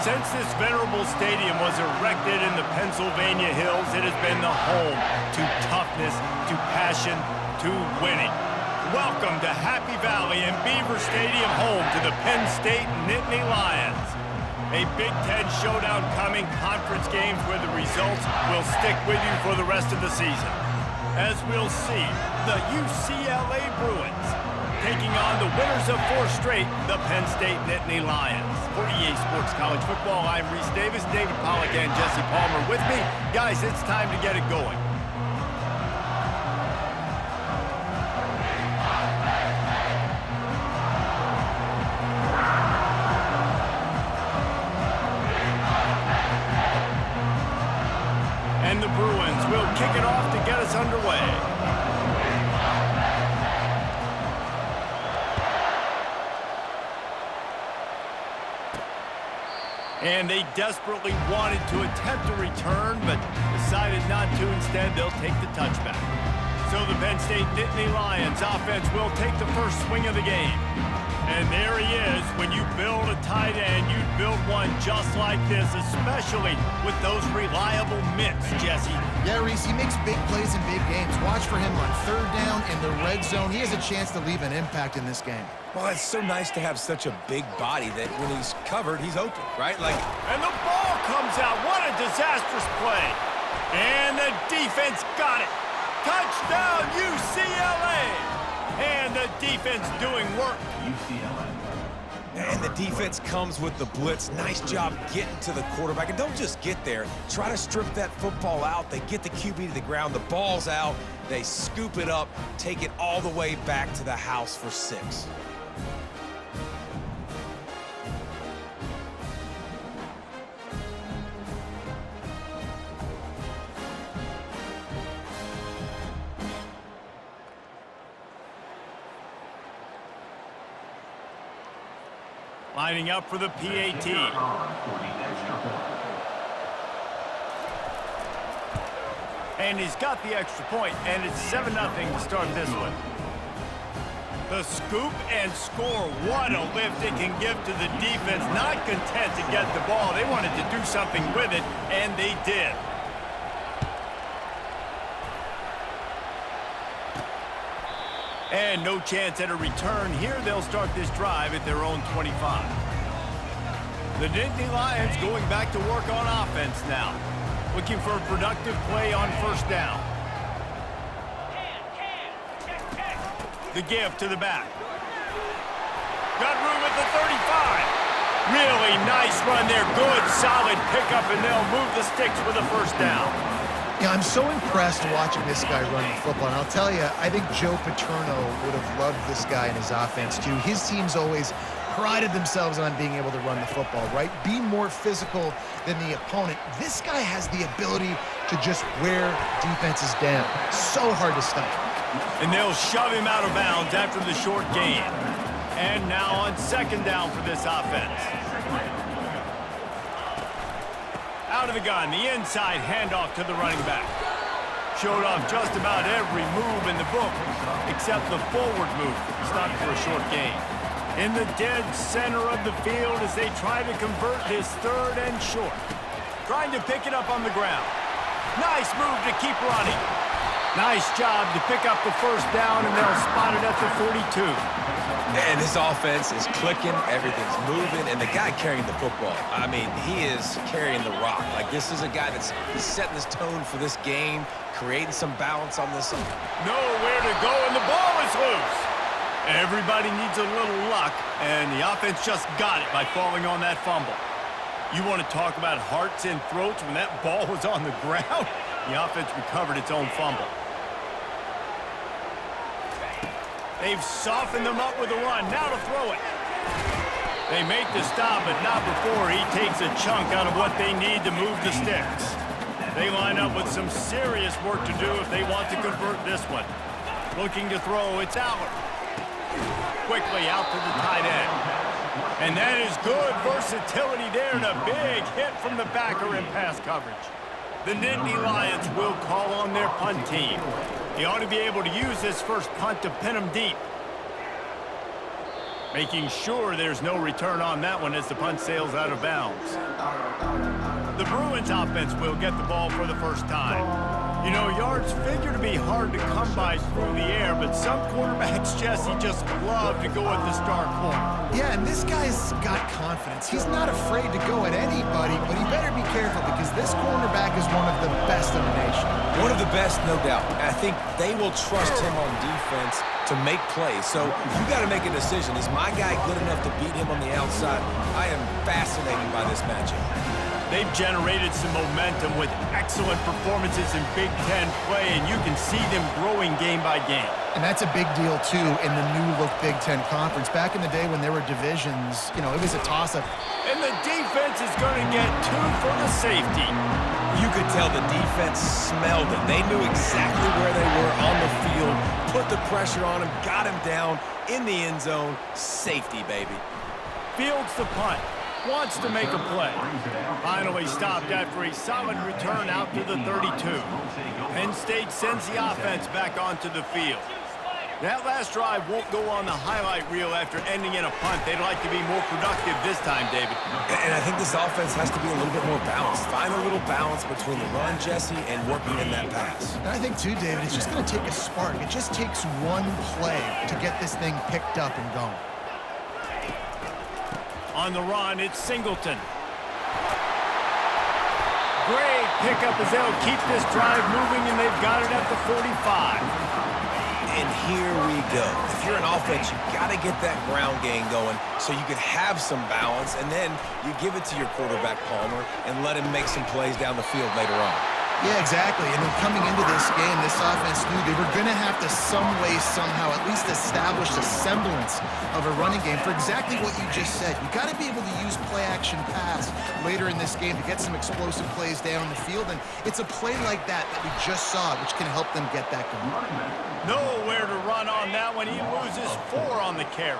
Since this venerable stadium was erected in the Pennsylvania hills, it has been the home to toughness, to passion, to winning. Welcome to Happy Valley and Beaver Stadium, home to the Penn State Nittany Lions. A Big Ten showdown coming, conference games where the results will stick with you for the rest of the season. As we'll see, the UCLA Bruins taking on the winners of 4 straight, the Penn State Nittany Lions. For EA Sports College Football, I'm Reese Davis, David Pollack, and Jesse Palmer with me. Guys, it's time to get it going. And the Bruins will kick it off to get us underway. And they desperately wanted to attempt a return, but decided not to. Instead, they'll take the touchback. So the Penn State Nittany Lions offense will take the first swing of the game. And there he is. When you build a tight end, you build one just like this, especially with those reliable mitts, Jesse. Yeah, Reese, he makes big plays in big games. Watch for him on 3rd down in the red zone. He has a chance to leave an impact in this game. Well, it's so nice to have such a big body that when he's covered, he's open, right? And the ball comes out. What a disastrous play. And the defense got it. Touchdown, UCLA. And the defense doing work. UCLA. And the defense comes with the blitz. Nice job getting to the quarterback. And don't just get there. Try to strip that football out. They get the QB to the ground. The ball's out. They scoop it up, take it all the way back to the house for 6. Lining up for the PAT. And he's got the extra point, and it's 7-0 to start this one. The scoop and score. What a lift it can give to the defense. Not content to get the ball. They wanted to do something with it, and they did. And no chance at a return here. They'll start this drive at their own 25. The Nittany Lions going back to work on offense now. Looking for a productive play on 1st down. The give to the back. Got room at the 35. Really nice run there. Good, solid pickup, and they'll move the sticks for the 1st down. Yeah, I'm so impressed watching this guy run the football. And I'll tell you, I think Joe Paterno would have loved this guy in his offense, too. His teams always prided themselves on being able to run the football, right? Be more physical than the opponent. This guy has the ability to just wear defenses down. So hard to stop. And they'll shove him out of bounds after the short gain. And now on 2nd down for this offense. Out of the gun, the inside handoff to the running back. Showed off just about every move in the book, except the forward move. Stopped for a short gain. In the dead center of the field as they try to convert this 3rd and short. Trying to pick it up on the ground. Nice move to keep running. Nice job to pick up the 1st down, and they'll spot it at the 42. And this offense is clicking, everything's moving, and the guy carrying the football, I mean, he is carrying the rock. Like, this is a guy that's setting this tone for this game, creating some balance on this. Nowhere to go, and the ball is loose. Everybody needs a little luck, and the offense just got it by falling on that fumble. You want to talk about hearts and throats when that ball was on the ground? The offense recovered its own fumble. They've softened them up with a run. Now to throw it. They make the stop, but not before he takes a chunk out of what they need to move the sticks. They line up with some serious work to do if they want to convert this one. Looking to throw, it's Allard. Quickly out to the tight end. And that is good versatility there, and a big hit from the backer in pass coverage. The Nittany Lions will call on their punt team. They ought to be able to use this first punt to pin them deep. making sure there's no return on that one as the punt sails out of bounds. The Bruins offense will get the ball for the first time. You know, yards figure to be hard to come by through the air, but some quarterbacks, Jesse, just love to go at the star corner. Yeah, and this guy's got confidence. He's not afraid to go at anybody, but he better be careful because this cornerback is one of the best in the nation. One of the best, no doubt. I think they will trust him on defense to make plays. So you got to make a decision. Is my guy good enough to beat him on the outside? I am fascinated by this matchup. They've generated some momentum with excellent performances in Big Ten play, and you can see them growing game by game. And that's a big deal, too, in the new-look Big Ten Conference. Back in the day when there were divisions, you know, it was a toss-up. And the defense is going to get 2 for the safety. You could tell the defense smelled it. They knew exactly where they were on the field, put the pressure on him, got him down in the end zone. Safety, baby. Fields the punt. Wants to make a play. Finally stopped after a solid return out to the 32. Penn State sends the offense back onto the field. That last drive won't go on the highlight reel after ending in a punt. They'd like to be more productive this time, David. And I think this offense has to be a little bit more balanced. Find a little balance between the run, Jesse, and working in that pass. And I think, too, David, it's just going to take a spark. It just takes one play to get this thing picked up and going. On the run, it's Singleton. Great pickup as they'll keep this drive moving, and they've got it at the 45. And here we go. If you're an offense, you got to get that ground game going so you can have some balance, and then you give it to your quarterback, Palmer, and let him make some plays down the field later on. Yeah, exactly. And then coming into this game, this offense knew they were going to have to some way, somehow, at least establish a semblance of a running game for exactly what you just said. You got to be able to use play-action pass later in this game to get some explosive plays down the field. And it's a play like that we just saw, which can help them get that going. Nowhere to run on that one. He loses 4 on the carry.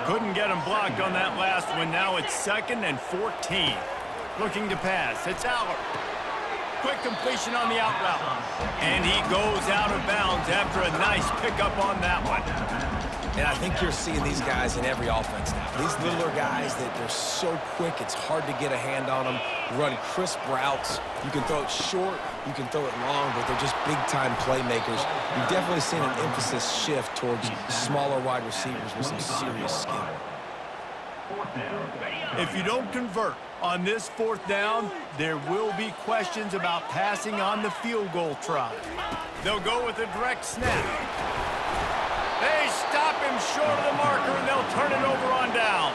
Couldn't get him blocked on that last one. Now it's 2nd and 14. Looking to pass. It's Aller. Quick completion on the out route. And he goes out of bounds after a nice pickup on that one. And I think you're seeing these guys in every offense now. These littler guys, that they're so quick, it's hard to get a hand on them. Run crisp routes. You can throw it short, you can throw it long, but they're just big-time playmakers. You've definitely seen an emphasis shift towards smaller wide receivers with some serious skill. If you don't convert on this 4th down, there will be questions about passing on the field goal try. They'll go with a direct snap. They stop him short of the marker, and they'll turn it over on downs.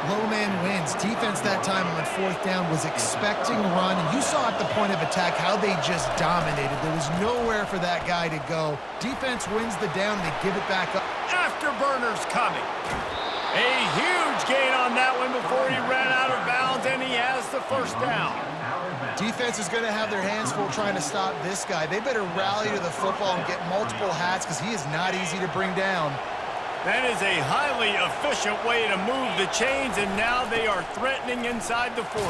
Low man wins. Defense that time on 4th down was expecting run. And you saw at the point of attack how they just dominated. There was nowhere for that guy to go. Defense wins the down. They give it back up. Afterburners coming. A huge gain on that one before he ran out of bounds, and he has the 1st down. Defense is going to have their hands full trying to stop this guy. They better rally to the football and get multiple hats because he is not easy to bring down. That is a highly efficient way to move the chains, and now they are threatening inside the 40.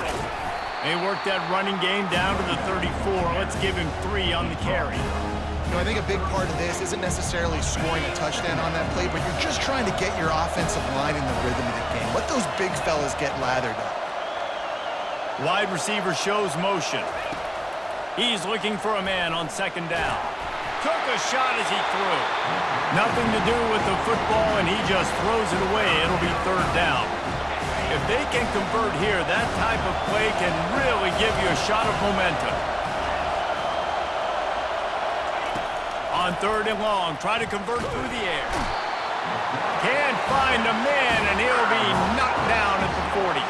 They worked that running game down to the 34. Let's give him 3 on the carry. You know, I think a big part of this isn't necessarily scoring a touchdown on that play, but you're just trying to get your offensive line in the rhythm of the game. Let those big fellas get lathered up. Wide receiver shows motion. He's looking for a man on 2nd down. Took a shot as he threw. Nothing to do with the football, and he just throws it away. It'll be 3rd down. If they can convert here, that type of play can really give you a shot of momentum. On 3rd and long, try to convert through the air. Can't find a man, and he'll be knocked down at the 40.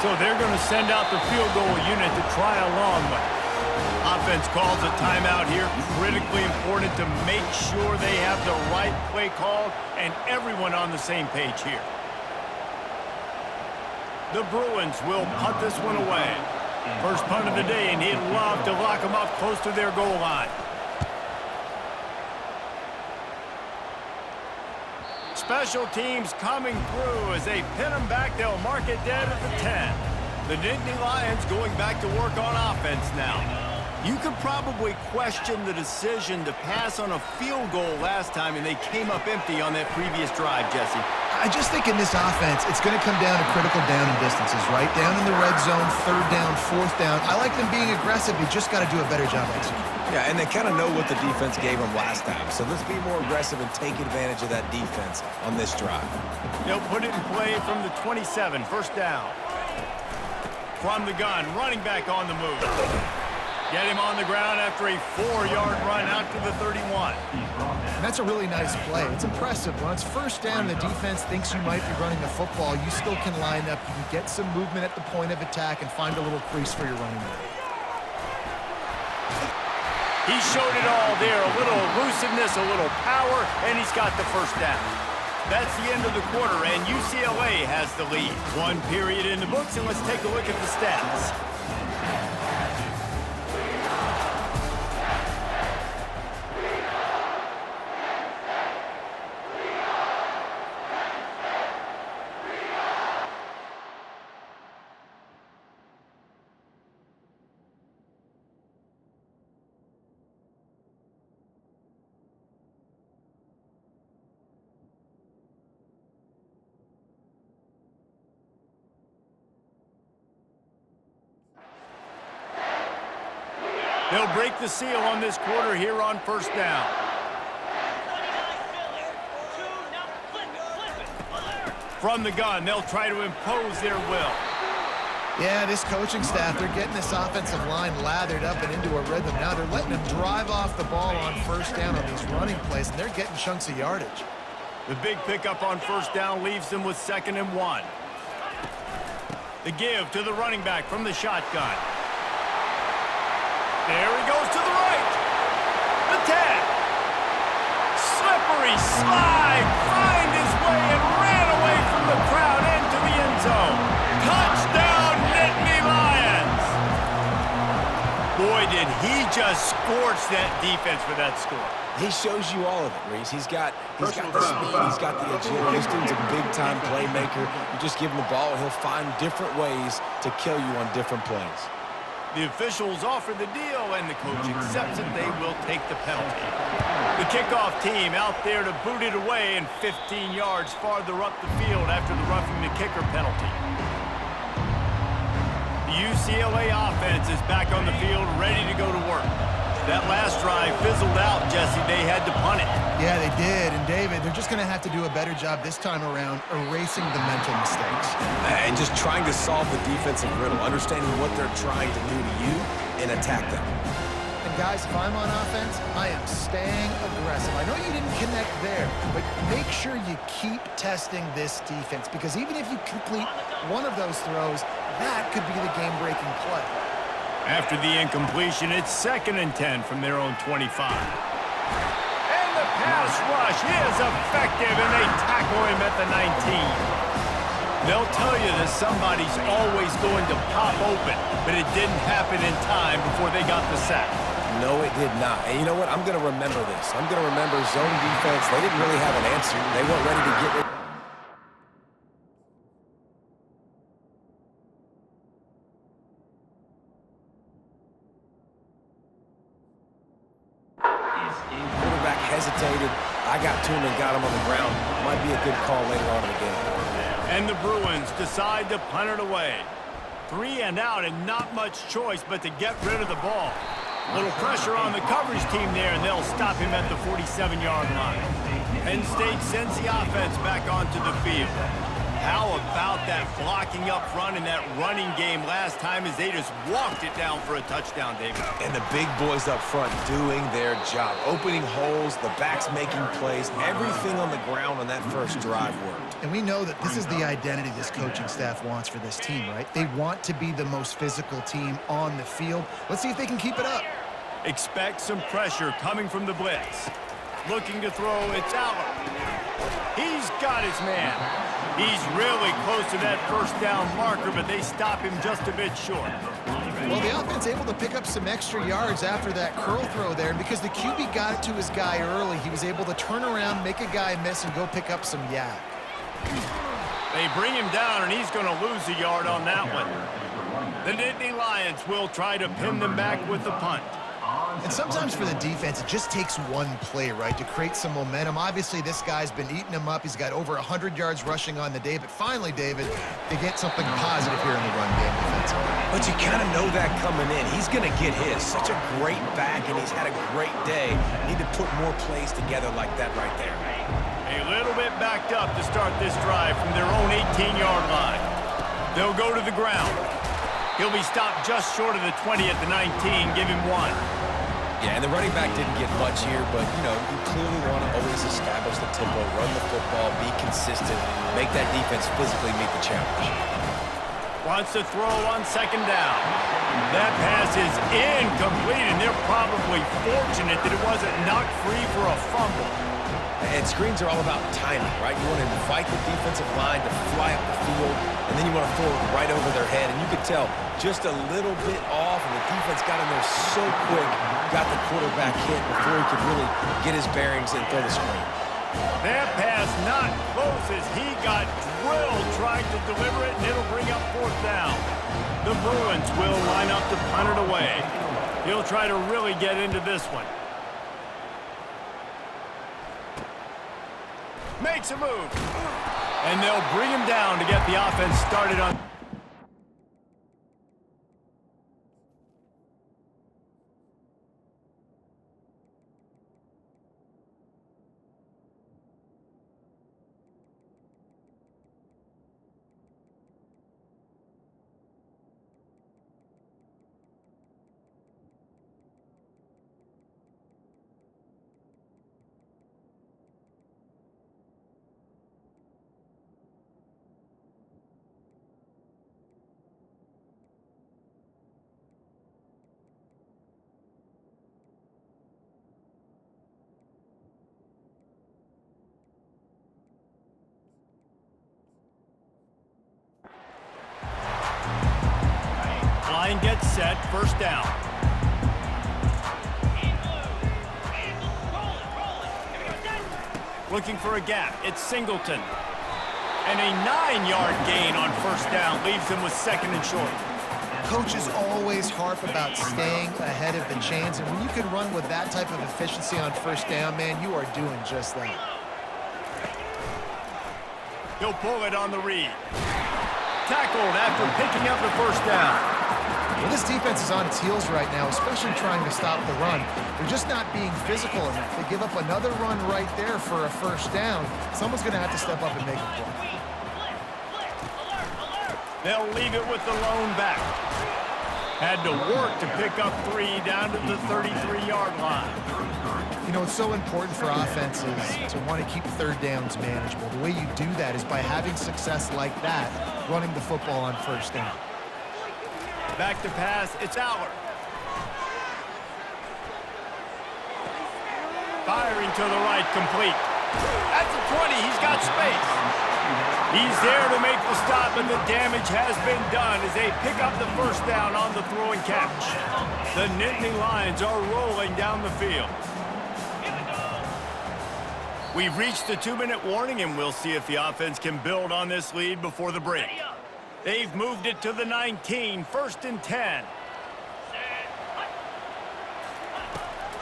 So they're going to send out the field goal unit to try a long one. Offense calls a timeout here. Critically important to make sure they have the right play called and everyone on the same page here. The Bruins will punt this one away. First punt of the day, and he'd love to lock them up close to their goal line. Special teams coming through as they pin them back. They'll mark it dead at the 10. The Nittany Lions going back to work on offense now. You could probably question the decision to pass on a field goal last time, and they came up empty on that previous drive, Jesse. I just think in this offense, it's going to come down to critical down and distances, right? Down in the red zone, third down, fourth down. I like them being aggressive. You just got to do a better job executing. Yeah, and they kind of know what the defense gave them last time. So let's be more aggressive and take advantage of that defense on this drive. They'll put it in play from the 27, first down. From the gun, running back on the move. Get him on the ground after a 4-yard run out to the 31. And that's a really nice play. It's impressive. When it's first down, the defense thinks you might be running the football. You still can line up. You can get some movement at the point of attack and find a little crease for your running back. He showed it all there. A little elusiveness, a little power, and he's got the first down. That's the end of the quarter, and UCLA has the lead. One period in the books, and let's take a look at the stats. They'll break the seal on this quarter here on first down. From the gun, they'll try to impose their will. Yeah, this coaching staff, they're getting this offensive line lathered up and into a rhythm. Now they're letting them drive off the ball on first down on these running plays, and they're getting chunks of yardage. The big pickup on first down leaves them with 2nd and 1. The give to the running back from the shotgun. There he goes to the right. The 10. Slippery slide. Find his way and ran away from the crowd into the end zone. Touchdown, Nittany Lions. Boy, did he just scorch that defense for that score. He shows you all of it, Reese. He's got the speed, he's got the agility. This dude's a big-time playmaker. You just give him the ball, he'll find different ways to kill you on different plays. The officials offer the deal, and the coach accepts it. They will take the penalty. The kickoff team out there to boot it away and 15 yards farther up the field after the roughing the kicker penalty. The UCLA offense is back on the field, ready to go to work. That last drive fizzled out, Jesse. They had to punt it. Yeah, they did. And, David, they're just going to have to do a better job this time around erasing the mental mistakes. And just trying to solve the defensive riddle, understanding what they're trying to do to you and attack them. And, guys, if I'm on offense, I am staying aggressive. I know you didn't connect there, but make sure you keep testing this defense, because even if you complete one of those throws, that could be the game-breaking play. After the incompletion, it's 2nd and 10 from their own 25. And the pass rush is effective, and they tackle him at the 19. They'll tell you that somebody's always going to pop open, but it didn't happen in time before they got the sack. No, it did not. And you know what? I'm going to remember this. I'm going to remember zone defense. They didn't really have an answer. They weren't ready to get rid. Quarterback hesitated. I got to him and got him on the ground. Might be a good call later on in the game. And the Bruins decide to punt it away. 3 and out, and not much choice but to get rid of the ball. A little pressure on the coverage team there, and they'll stop him at the 47-yard line. Penn State sends the offense back onto the field. How about that blocking up front and that running game last time as they just walked it down for a touchdown, David? And the big boys up front doing their job. Opening holes, the backs making plays, everything on the ground on that first drive worked. And we know that this is the identity this coaching staff wants for this team, right? They want to be the most physical team on the field. Let's see if they can keep it up. Expect some pressure coming from the blitz. Looking to throw, it's Aller. He's got his man. He's really close to that first down marker, but they stop him just a bit short. Well, the offense able to pick up some extra yards after that curl throw there, and because the QB got it to his guy early, he was able to turn around, make a guy miss, and go pick up some yak. They bring him down, and he's going to lose a yard on that one. The Nittany Lions will try to pin them back with the punt. And sometimes for the defense, it just takes one play, right, to create some momentum. Obviously, this guy's been eating them up. He's got over 100 yards rushing on the day. But finally, David, they get something positive here in the run game defensively. But you kind of know that coming in. He's going to get his. Such a great back, and he's had a great day. Need to put more plays together like that right there. A little bit backed up to start this drive from their own 18-yard line. They'll go to the ground. He'll be stopped just short of the 20 at the 19. Give him 1. Yeah, and the running back didn't get much here, but, you know, you clearly want to always establish the tempo, run the football, be consistent, make that defense physically meet the challenge. Wants to throw on second down. That pass is incomplete, and they're probably fortunate that it wasn't knocked free for a fumble. And screens are all about timing, right? You want to invite the defensive line to fly up the field, and then you want to throw it right over their head. And you could tell just a little bit off, and the defense got in there so quick, got the quarterback hit before he could really get his bearings and throw the screen. That pass not close as he got drilled trying to deliver it, and it'll bring up 4th down. The Bruins will line up to punt it away. He'll try to really get into this one. Makes a move. And they'll bring him down to get the offense started on. Line gets set, 1st down. Looking for a gap, it's Singleton. And a 9-yard gain on 1st down leaves them with 2nd and short. Coaches always harp about staying ahead of the chains, and when you can run with that type of efficiency on 1st down, man, you are doing just that. He'll pull it on the read. Tackled after picking up the 1st down. Well, this defense is on its heels right now, especially trying to stop the run. They're just not being physical enough. They give up another run right there for a 1st down. Someone's going to have to step up and make a play. They'll leave it with the lone back. Had to work to pick up 3 down to the 33-yard line. You know, it's so important for offenses to want to keep 3rd downs manageable. The way you do that is by having success like that, running the football on 1st down. Back to pass, it's Allard. Firing to the right, complete. At the 20, he's got space. He's there to make the stop, but the damage has been done as they pick up the 1st down on the throw and catch. The Nittany Lions are rolling down the field. We've reached the 2-minute warning, and we'll see if the offense can build on this lead before the break. They've moved it to the 19, 1st and 10.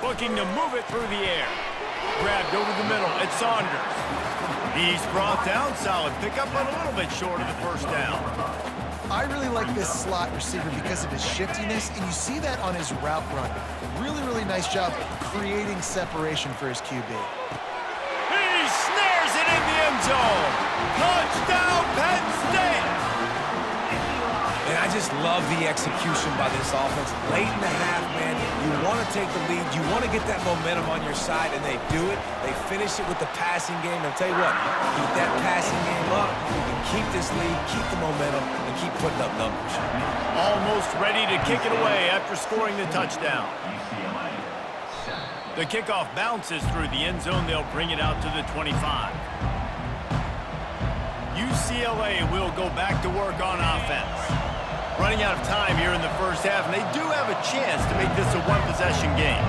Looking to move it through the air. Grabbed over the middle, it's Saunders. He's brought down, solid pickup, but a little bit short of the 1st down. I really like this slot receiver because of his shiftiness, and you see that on his route run. Really, really nice job creating separation for his QB. He snares it in the end zone. Touchdown, Penn State. And I just love the execution by this offense. Late in the half, man, you want to take the lead. You want to get that momentum on your side, and they do it. They finish it with the passing game. I'll tell you what, keep that passing game up. You can keep this lead, keep the momentum, and keep putting up numbers. Almost ready to kick it away after scoring the touchdown. The kickoff bounces through the end zone. They'll bring it out to the 25. UCLA will go back to work on offense. Running out of time here in the first half, and they do have a chance to make this a one-possession game.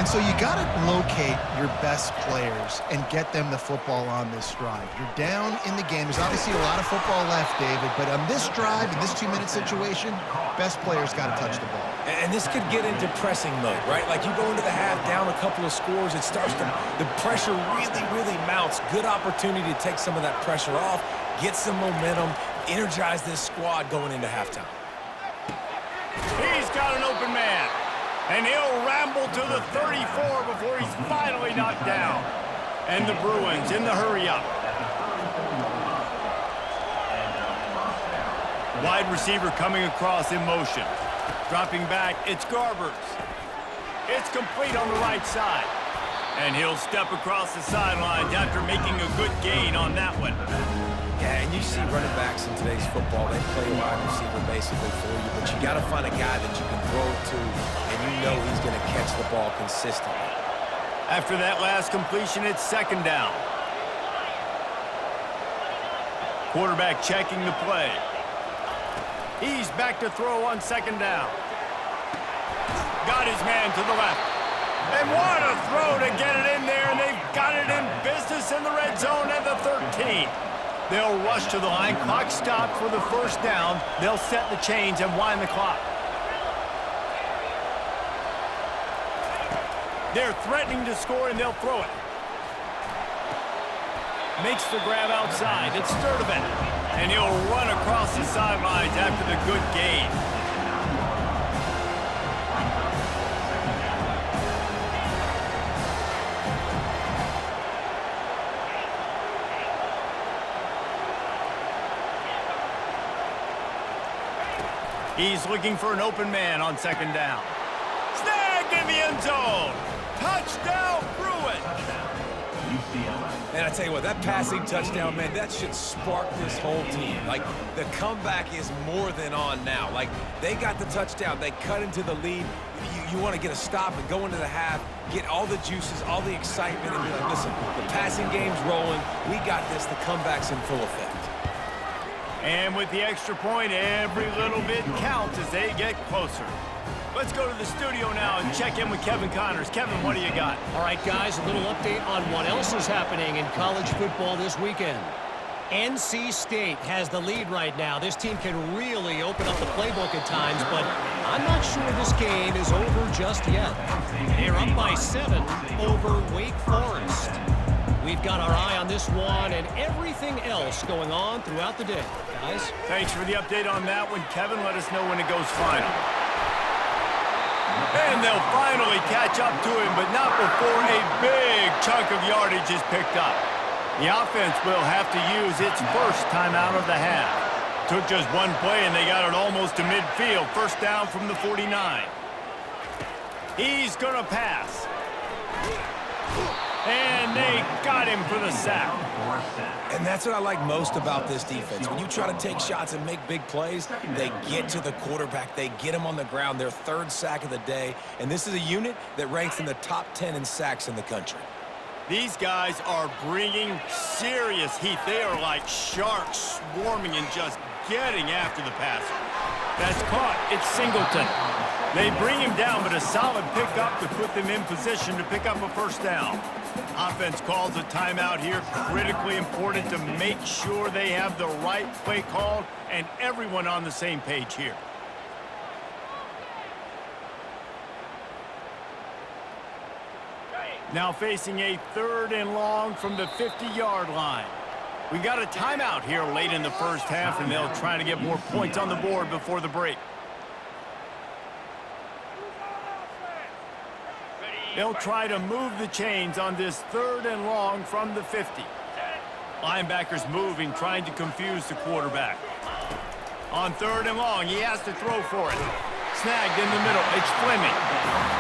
And so you got to locate your best players and get them the football on this drive. You're down in the game. There's obviously a lot of football left, David, but on this drive, in this 2-minute situation, best players got to touch the ball. And this could get into pressing mode, right? Like you go into the half down a couple of scores, it starts to, the pressure really mounts. Good opportunity to take some of that pressure off, get some momentum, energize this squad going into halftime. He's got an open man, and he'll ramble to the 34 before he's finally knocked down. And the Bruins in the hurry-up. Wide receiver coming across in motion. Dropping back, it's Garbers. It's complete on the right side. And he'll step across the sidelines after making a good gain on that one. Yeah, and you see running backs in today's football, they play wide receiver basically for you, but you got to find a guy that you can throw it to, and you know he's going to catch the ball consistently. After that last completion, it's second down. Quarterback checking the play. He's back to throw on second down. Got his man to the left. And what a throw to get it in there, and they've got it in business in the red zone at the 13. They'll rush to the line. Clock stopped for the first down. They'll set the chains and wind the clock. They're threatening to score, and they'll throw it. Makes the grab outside. It's Sturdivant. And he'll run across the sidelines after the good gain. He's looking for an open man on second down. Snagged in the end zone. Touchdown, Bruins. And I tell you what, that passing touchdown, man, that should spark this whole team. Like, the comeback is more than on now. Like, they got the touchdown. They cut into the lead. You want to get a stop and go into the half, get all the juices, all the excitement, and be like, listen, the passing game's rolling. We got this. The comeback's in full effect. And with the extra point, every little bit counts as they get closer. Let's go to the studio now and check in with Kevin Connors. Kevin, what do you got? All right, guys, a little update on what else is happening in college football this weekend. NC State has the lead right now. This team can really open up the playbook at times, but I'm not sure this game is over just yet. They're up by 7 over Wake Forest. We've got our eye on this one and everything else going on throughout the day. Guys? Thanks for the update on that one, Kevin. Let us know when it goes final. And they'll finally catch up to him, but not before a big chunk of yardage is picked up. The offense will have to use its first timeout of the half. Took just one play, and they got it almost to midfield. First down from the 49. He's going to pass. And they got him for the sack. And that's what I like most about this defense. When you try to take shots and make big plays, they get to the quarterback. They get him on the ground, their third sack of the day. And this is a unit that ranks in the top 10 in sacks in the country. These guys are bringing serious heat. They are like sharks swarming and just getting after the passer. That's caught. It's Singleton. They bring him down, but a solid pickup to put them in position to pick up a first down. Offense calls a timeout here. Critically important to make sure they have the right play called and everyone on the same page here. Now facing a 3rd and long from the 50-yard line. We got a timeout here late in the first half, and they'll try to get more points on the board before the break. They'll try to move the chains on this 3rd and long from the 50. Linebackers moving, trying to confuse the quarterback. On 3rd and long, he has to throw for it. Snagged in the middle, it's Fleming.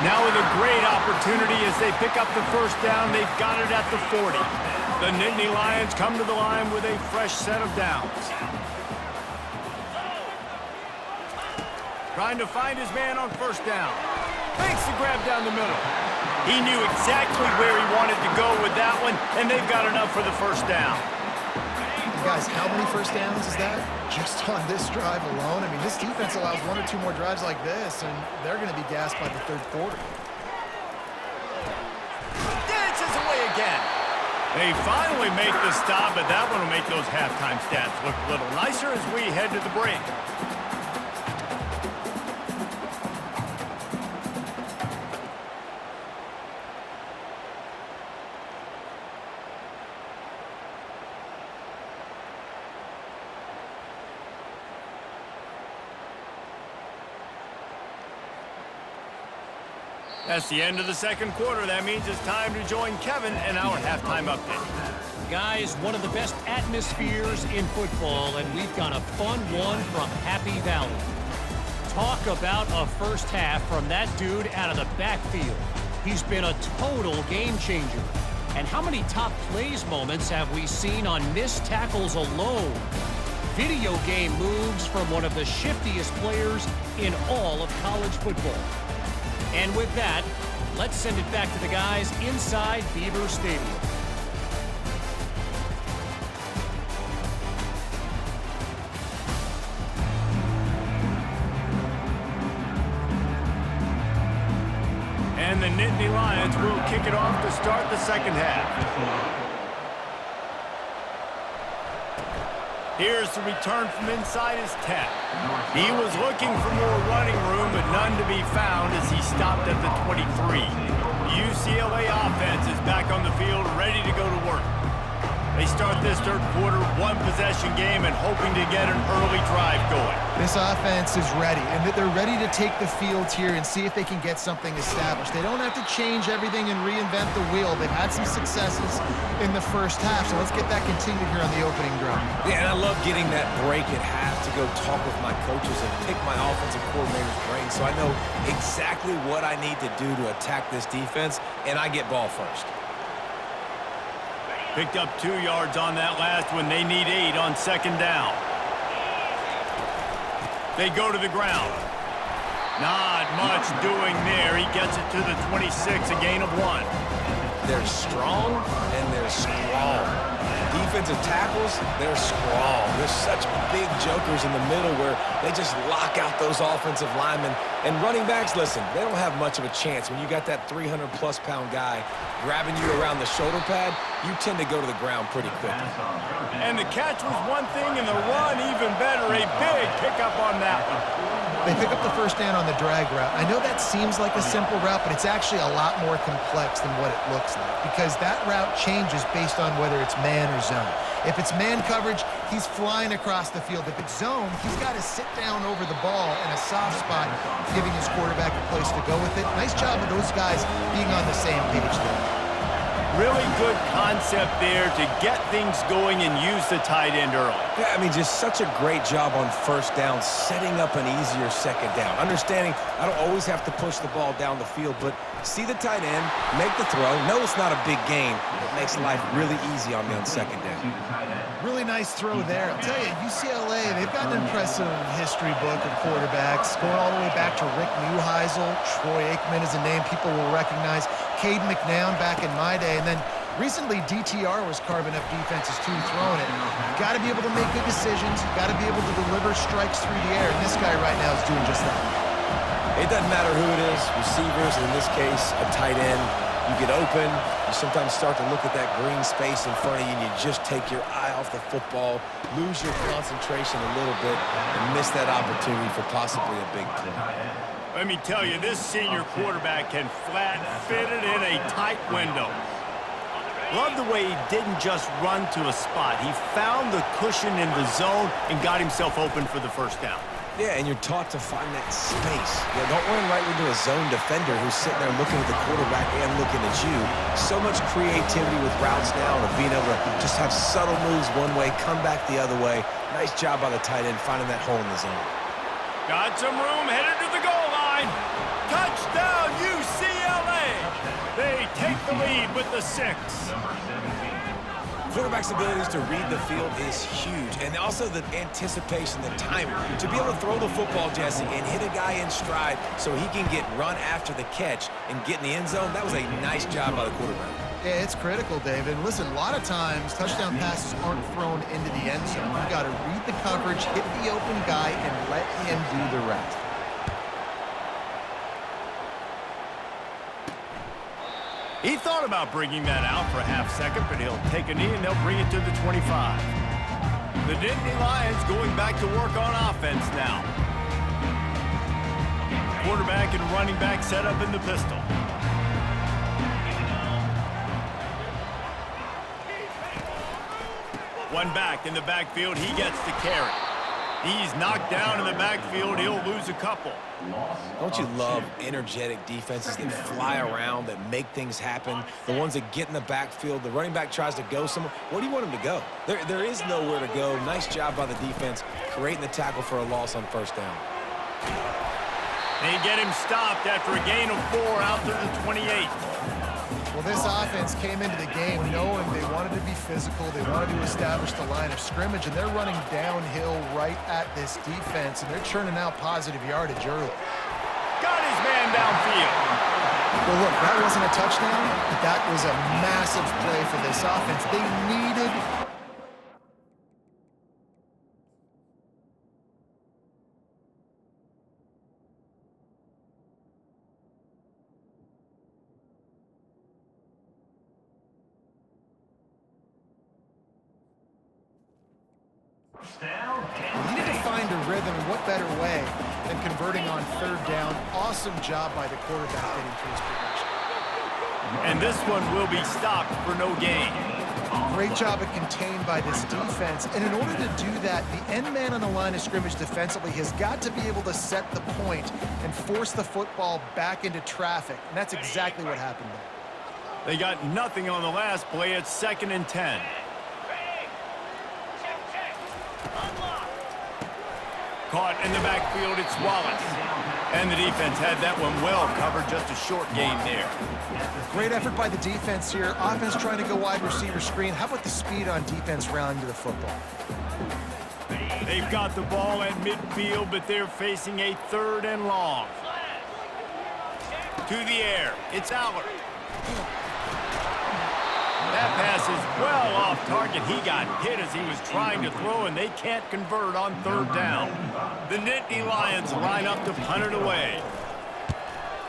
Now with a great opportunity as they pick up the first down, they've got it at the 40. The Nittany Lions come to the line with a fresh set of downs. Trying to find his man on first down. Makes the grab down the middle. He knew exactly where he wanted to go with that one, and they've got enough for the first down. guys, how many first downs is that? Just on this drive alone? I mean, this defense allows 1 or 2 more drives like this, and they're going to be gassed by the third quarter. Dances away again. They finally make the stop, but that one will make those halftime stats look a little nicer as we head to the break. That's the end of the second quarter. That means it's time to join Kevin in our halftime update. Guys, one of the best atmospheres in football, and we've got a fun one from Happy Valley. Talk about a first half from that dude out of the backfield. He's been a total game changer. And how many top plays moments have we seen on missed tackles alone? Video game moves from one of the shiftiest players in all of college football. And with that, let's send it back to the guys inside Beaver Stadium. And the Nittany Lions will kick it off to start the second half. Here's the return from inside his 10. He was looking for more running room, but none to be found as he stopped at the 23. The UCLA offense is back on the field, ready to go to work. They start this third quarter one-possession game and hoping to get an early drive going. This offense is ready, and they're ready to take the field here and see if they can get something established. They don't have to change everything and reinvent the wheel. They've had some successes in the first half, so let's get that continued here on the opening drive. Yeah, and I love getting that break at half to go talk with my coaches and pick my offensive coordinator's brain so I know exactly what I need to do to attack this defense, and I get ball first. Picked up 2 yards on that last one. They need 8 on second down. They go to the ground. Not much doing there. He gets it to the 26, a gain of 1. They're strong and they're strong. Defensive tackles, they're strong. There's such big jokers in the middle where they just lock out those offensive linemen. And running backs, listen, they don't have much of a chance. When you got that 300-plus pound guy grabbing you around the shoulder pad, you tend to go to the ground pretty quickly. And the catch was one thing, and the run even better. A big pickup on that one. They pick up the first down on the drag route. I know that seems like a simple route, but it's actually a lot more complex than what it looks like because that route changes based on whether it's man or zone. If it's man coverage, he's flying across the field. If it's zone, he's got to sit down over the ball in a soft spot, giving his quarterback a place to go with it. Nice job of those guys being on the same page there. Really good concept there to get things going and use the tight end early. Yeah, I mean, just such a great job on first down, setting up an easier second down. Understanding I don't always have to push the ball down the field, but see the tight end, make the throw. No, it's not a big gain. It makes life really easy on me on second down. Really nice throw there. I'll tell you, UCLA, they've got an impressive history book of quarterbacks, going all the way back to Rick Neuheisel. Troy Aikman is a name people will recognize. Cade McNown back in my day. And then recently, DTR was carving up defenses too, throwing it. You've got to be able to make good decisions. You've got to be able to deliver strikes through the air. And this guy right now is doing just that. It doesn't matter who it is, receivers, in this case, a tight end. You get open, you sometimes start to look at that green space in front of you, and you just take your eye off the football, lose your concentration a little bit, and miss that opportunity for possibly a big play. Let me tell you, this senior quarterback can flat fit it in a tight window. Love the way he didn't just run to a spot. He found the cushion in the zone and got himself open for the first down. Yeah, and you're taught to find that space. Yeah, don't run right into a zone defender who's sitting there looking at the quarterback and looking at you. So much creativity with routes now and being able to just have subtle moves one way, come back the other way. Nice job by the tight end finding that hole in the zone. Got some room, headed to the goal line. Touchdown, UCLA! They take the lead with the 6. Quarterback's abilities to read the field is huge, and also the anticipation, the timing. To be able to throw the football, Jesse, and hit a guy in stride so he can get run after the catch and get in the end zone, that was a nice job by the quarterback. Yeah, it's critical, David. Listen, a lot of times touchdown passes aren't thrown into the end zone. You got to read the coverage, hit the open guy, and let him do the rest. He thought about bringing that out for a half second, but he'll take a knee and they'll bring it to the 25. The Nittany Lions going back to work on offense now. Quarterback and running back set up in the pistol. One back in the backfield, he gets the carry. He's knocked down in the backfield, he'll lose a couple. Don't you love energetic defenses that fly around, that make things happen? The ones that get in the backfield, the running back tries to go somewhere. Where do you want him to go? There is nowhere to go. Nice job by the defense creating the tackle for a loss on first down. They get him stopped after a gain of 4 out to the 28. Well, this offense came into the game knowing they wanted to be physical, they wanted to establish the line of scrimmage, and they're running downhill right at this defense, and they're churning out positive yardage early. Got his man downfield. Well, look, that wasn't a touchdown, but that was a massive play for this offense. They needed... We needed to find a rhythm, and what better way than converting on third down. Awesome job by the quarterback getting to his position. And this one will be stopped for no gain. Great job of contained by this defense, and in order to do that, the end man on the line of scrimmage defensively has got to be able to set the point and force the football back into traffic, and that's exactly what happened there. They got nothing on the last play. It's 2nd and 10. Caught in the backfield, it's Wallace. And the defense had that one well covered, just a short gain there. Great effort by the defense here. Offense trying to go wide receiver screen. How about the speed on defense rounding to the football? They've got the ball at midfield, but they're facing a 3rd and long. To the air, it's Allard. That pass is well off target. He got hit as he was trying to throw, and they can't convert on 3rd down. The Nittany Lions line up to punt it away.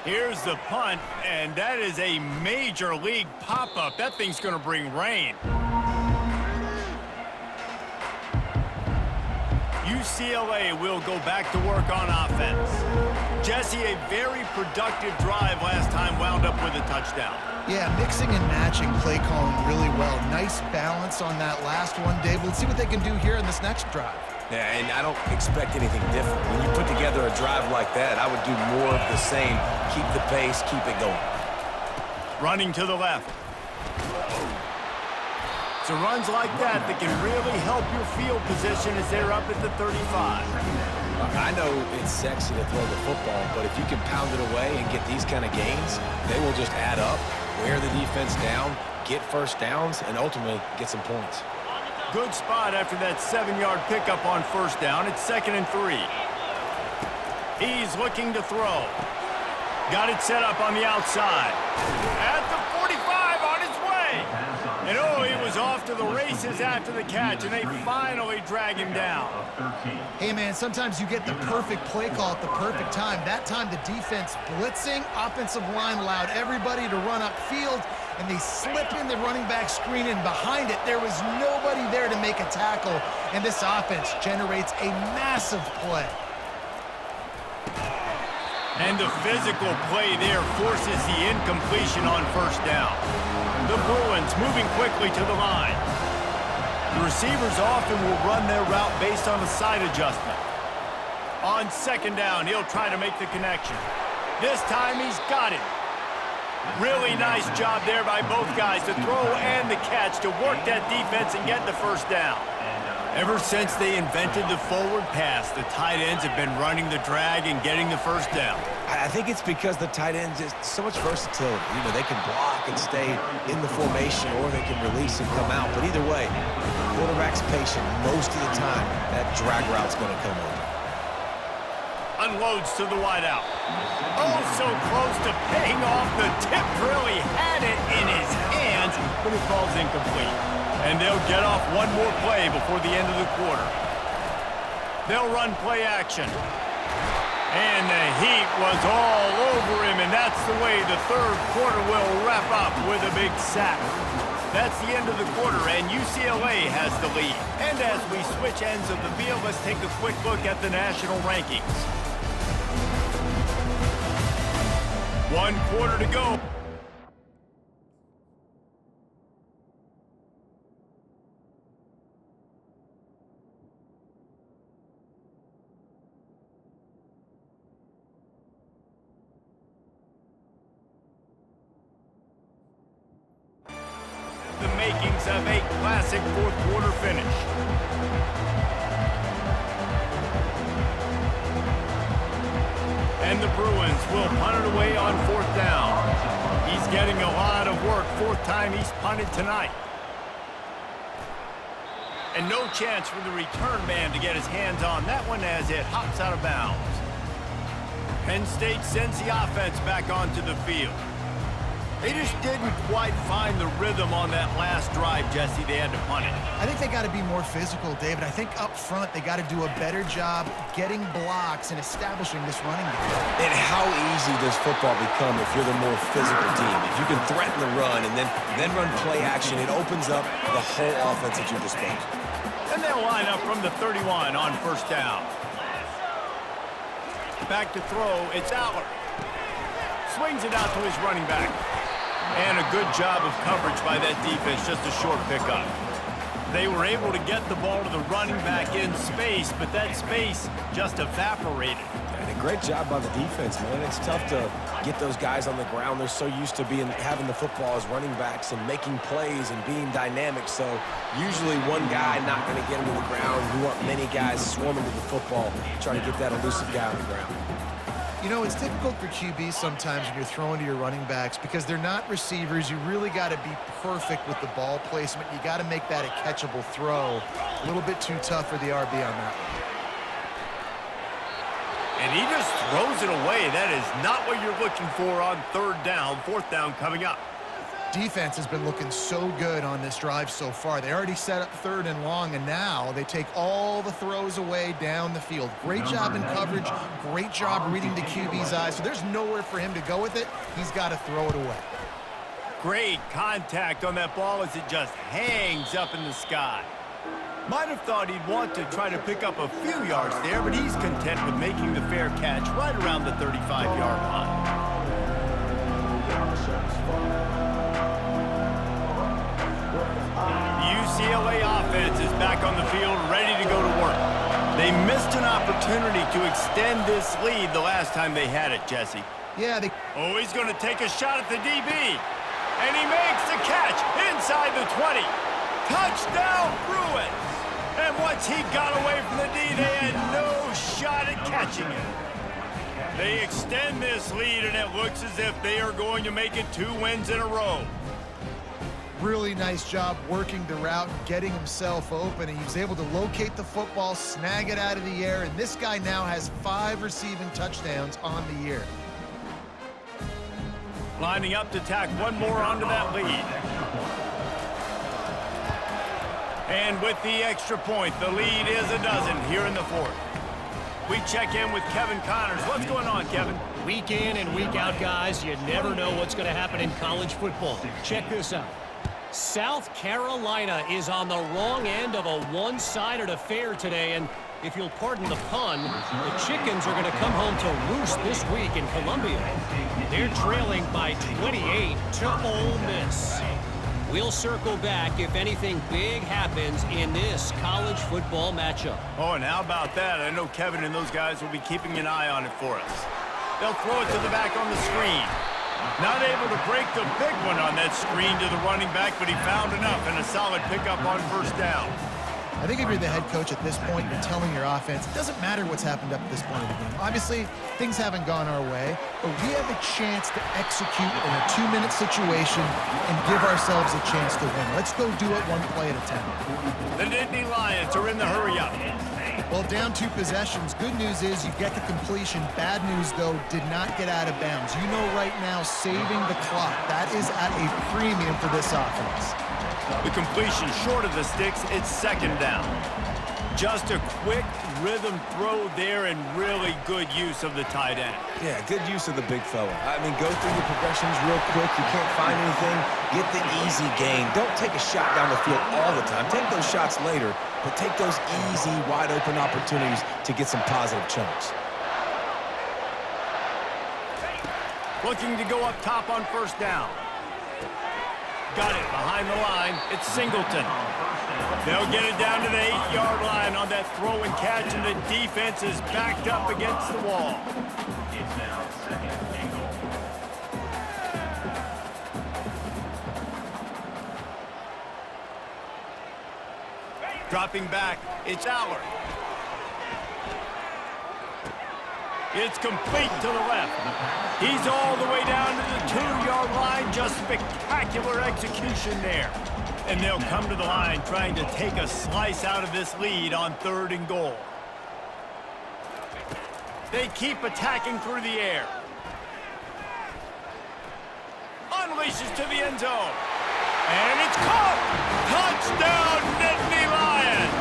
Here's the punt, and that is a major league pop-up. That thing's going to bring rain. UCLA will go back to work on offense. Jesse, a very productive drive last time, wound up with a touchdown. Yeah, mixing and matching play calling really well. Nice balance on that last one, Dave. Let's see what they can do here in this next drive. Yeah, and I don't expect anything different. When you put together a drive like that, I would do more of the same. Keep the pace, keep it going. Running to the left. So runs like that can really help your field position as they're up at the 35. I know it's sexy to throw the football, but if you can pound it away and get these kind of gains, they will just add up, wear the defense down, get first downs, and ultimately get some points. Good spot after that 7-yard pickup on first down. It's 2nd and 3. He's looking to throw. Got it set up on the outside. At the 45, on his way. And oh, he was off to the races after the catch, and they finally drag him down. Hey, man, sometimes you get the perfect play call at the perfect time. That time the defense blitzing, offensive line allowed everybody to run upfield, and they slip in the running back screen, and behind it, there was nobody there to make a tackle, and this offense generates a massive play. And the physical play there forces the incompletion on first down. The Bruins moving quickly to the line. The receivers often will run their route based on a side adjustment. On 2nd down, he'll try to make the connection. This time he's got it. Really nice job there by both guys to throw and the catch to work that defense and get the first down. Ever since they invented the forward pass, the tight ends have been running the drag and getting the first down. I think it's because the tight ends is so much versatility. You know, they can block and stay in the formation, or they can release and come out. But either way, the quarterback's patient most of the time. That drag route's going to come over. Unloads to the wideout. Oh, so close to paying off. The tip really had it in his hand. defense, but it falls incomplete. And they'll get off one more play before the end of the quarter. They'll run play action. And the heat was all over him, and that's the way the third quarter will wrap up with a big sack. That's the end of the quarter, and UCLA has the lead. And as we switch ends of the field, let's take a quick look at the national rankings. 1 quarter to go. The makings of a classic fourth quarter finish. And the Bruins will punt it away on 4th down. He's getting a lot of work. 4th time he's punted tonight. And no chance for the return man to get his hands on that one as it hops out of bounds. Penn State sends the offense back onto the field. They just didn't quite find the rhythm on that last drive, Jesse. They had to punt it. I think they got to be more physical, David. I think up front they got to do a better job getting blocks and establishing this running game. And how easy does football become if you're the more physical team? If you can threaten the run and then run play action, it opens up the whole offense at your disposal. And they'll line up from the 31 on 1st down. Back to throw, it's Aller. Swings it out to his running back. And a good job of coverage by that defense, just a short pickup. They were able to get the ball to the running back in space, but that space just evaporated. And a great job by the defense, man. It's tough to get those guys on the ground. They're so used to having the football as running backs and making plays and being dynamic. So usually one guy not going to get him to the ground. You want many guys swarming to the football, trying to get that elusive guy on the ground. You know, it's difficult for QBs sometimes when you're throwing to your running backs because they're not receivers. You really got to be perfect with the ball placement. You got to make that a catchable throw. A little bit too tough for the RB on that one. And he just throws it away. That is not what you're looking for on 3rd down. 4th down coming up. Defense has been looking so good on this drive so far. They already set up 3rd and long, and now they take all the throws away down the field. Great job in coverage. Great job reading the QB's eyes. So there's nowhere for him to go with it. He's got to throw it away. Great contact on that ball as it just hangs up in the sky. Might have thought he'd want to try to pick up a few yards there, but he's content with making the fair catch right around the 35-yard line. The UCLA offense is back on the field, ready to go to work. They missed an opportunity to extend this lead the last time they had it, Jesse. Yeah, Oh, he's going to take a shot at the DB. And he makes the catch inside the 20. Touchdown, Bruins. And once he got away from the D, they had no shot at catching him. They extend this lead, and it looks as if they are going to make it 2 wins in a row. really nice job working the route and getting himself open. And he was able to locate the football, snag it out of the air, and this guy now has 5 receiving touchdowns on the year. Lining up to tack one more onto that lead. And with the extra point, the lead is a dozen here in the fourth. We check in with Kevin Connors. What's going on, Kevin? Week in and week out, guys, you never know what's going to happen in college football. Check this out. South Carolina is on the wrong end of a one-sided affair today, and if you'll pardon the pun, the Chickens are going to come home to roost this week in Columbia. They're trailing by 28 to Ole Miss. We'll circle back if anything big happens in this college football matchup. Oh, and how about that? I know Kevin and those guys will be keeping an eye on it for us. They'll throw it to the back on the screen. Not able to break the big one on that screen to the running back, but he found enough and a solid pickup on first down. I think if you're the head coach at this point, you're telling your offense, it doesn't matter what's happened up to this point of the game. Obviously, things haven't gone our way, but we have a chance to execute in a 2-minute situation and give ourselves a chance to win. Let's go do it one play at a time. The Nittany Lions are in the hurry-up. Well, down 2 possessions. Good news is you get the completion. Bad news, though, did not get out of bounds. You know right now, saving the clock, that is at a premium for this offense. The completion short of the sticks, it's second down. Just a quick rhythm throw there and really good use of the tight end. Yeah, good use of the big fella. I mean, go through your progressions real quick. You can't find anything, get the easy gain. Don't take a shot down the field all the time. Take those shots later, but take those easy, wide-open opportunities to get some positive chunks. Looking to go up top on first down. Got it behind the line. It's Singleton. They'll get it down to the 8-yard line on that throw and catch, and the defense is backed up against the wall. It's now second and goal. Dropping back, it's Allard. It's complete to the left. He's all the way down to the 2-yard line. Just spectacular execution there. And they'll come to the line trying to take a slice out of this lead on 3rd and goal. They keep attacking through the air. Unleashes to the end zone. And it's caught! Touchdown, Nittany Lions!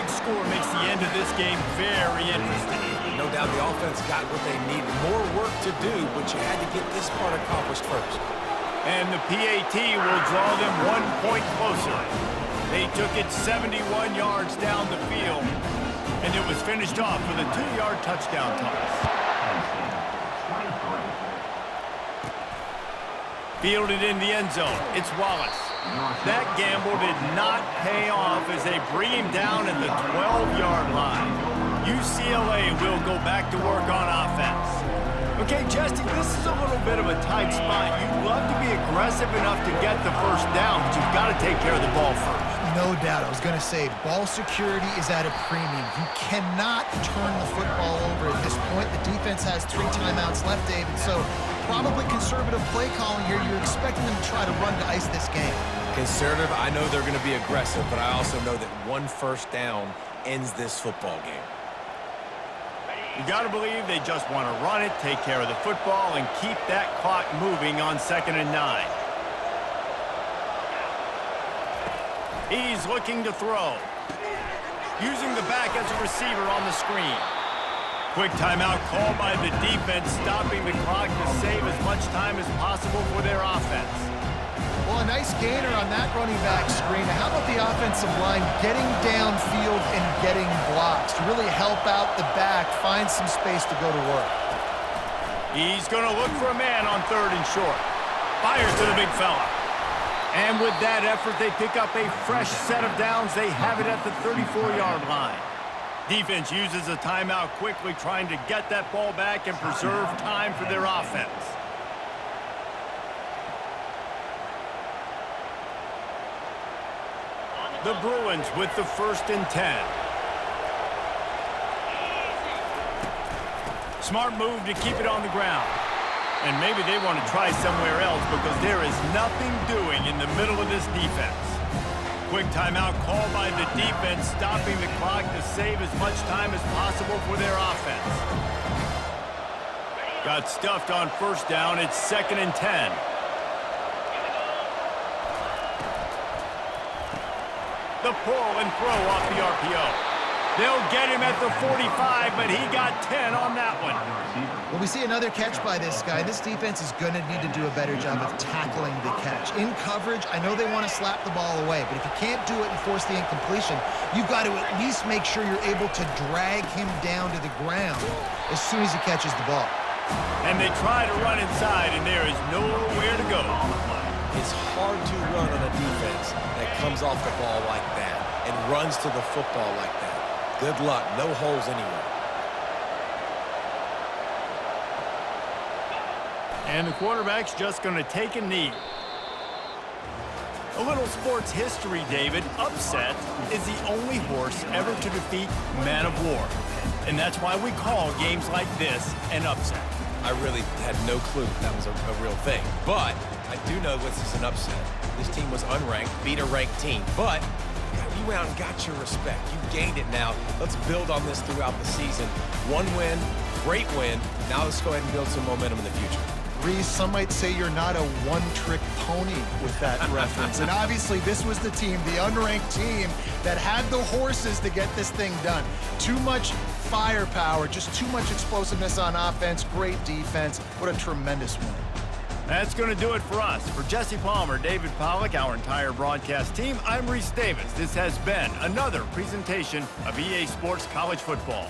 big score makes the end of this game very interesting. No doubt the offense got what they needed. More work to do, but you had to get this part accomplished first. And the PAT will draw them 1 point closer. They took it 71 yards down the field, and it was finished off with a 2-yard touchdown toss. Fielded in the end zone. It's Wallace. That gamble did not pay off as they bring him down at the 12-yard line. UCLA will go back to work on offense. Okay, Jesse, this is a little bit of a tight spot. You'd love to be aggressive enough to get the first down, but you've got to take care of the ball first. No doubt. I was going to say, ball security is at a premium. You cannot turn the football over at this point. The defense has 3 timeouts left, David, so probably conservative play calling here. You're expecting them to try to run to ice this game. Conservative, I know they're going to be aggressive, but I also know that 1 first down ends this football game. You got to believe they just want to run it, take care of the football, and keep that clock moving on 2nd and 9. He's looking to throw. Using the back as a receiver on the screen. Quick timeout called by the defense, stopping the clock to save as much time as possible for their offense. Well, a nice gainer on that running back screen. How about the offensive line getting downfield and getting blocks to really help out the back, find some space to go to work? He's going to look for a man on 3rd and short. Fires to the big fella. And with that effort, they pick up a fresh set of downs. They have it at the 34-yard line. Defense uses a timeout quickly, trying to get that ball back and preserve time for their offense. The Bruins with the 1st and 10. Smart move to keep it on the ground. And maybe they want to try somewhere else because there is nothing doing in the middle of this defense. Quick timeout called by the defense, stopping the clock to save as much time as possible for their offense. Got stuffed on 1st down. It's 2nd and 10. The pull and throw off the RPO. They'll get him at the 45, but he got 10 on that one. Well, we see another catch by this guy. This defense is going to need to do a better job of tackling the catch. In coverage, I know they want to slap the ball away, but if you can't do it and force the incompletion, you've got to at least make sure you're able to drag him down to the ground as soon as he catches the ball. And they try to run inside, and there is nowhere to go. It's hard to run on a defense that comes off the ball like that and runs to the football like that. Good luck. No holes anywhere. And the quarterback's just going to take a knee. A little sports history, David. Upset is the only horse ever to defeat Man of War. And that's why we call games like this an upset. I really had no clue that was a real thing. But I do know this is an upset. This team was unranked, beat a ranked team. But you went out and got your respect. You gained it now. Let's build on this throughout the season. 1 win, great win. Now let's go ahead and build some momentum in the future. Reese, some might say you're not a one-trick pony with that reference. And obviously, this was the team, the unranked team, that had the horses to get this thing done. Too much firepower, just too much explosiveness on offense, great defense. What a tremendous win. That's going to do it for us. For Jesse Palmer, David Pollack, our entire broadcast team, I'm Reese Davis. This has been another presentation of EA Sports College Football.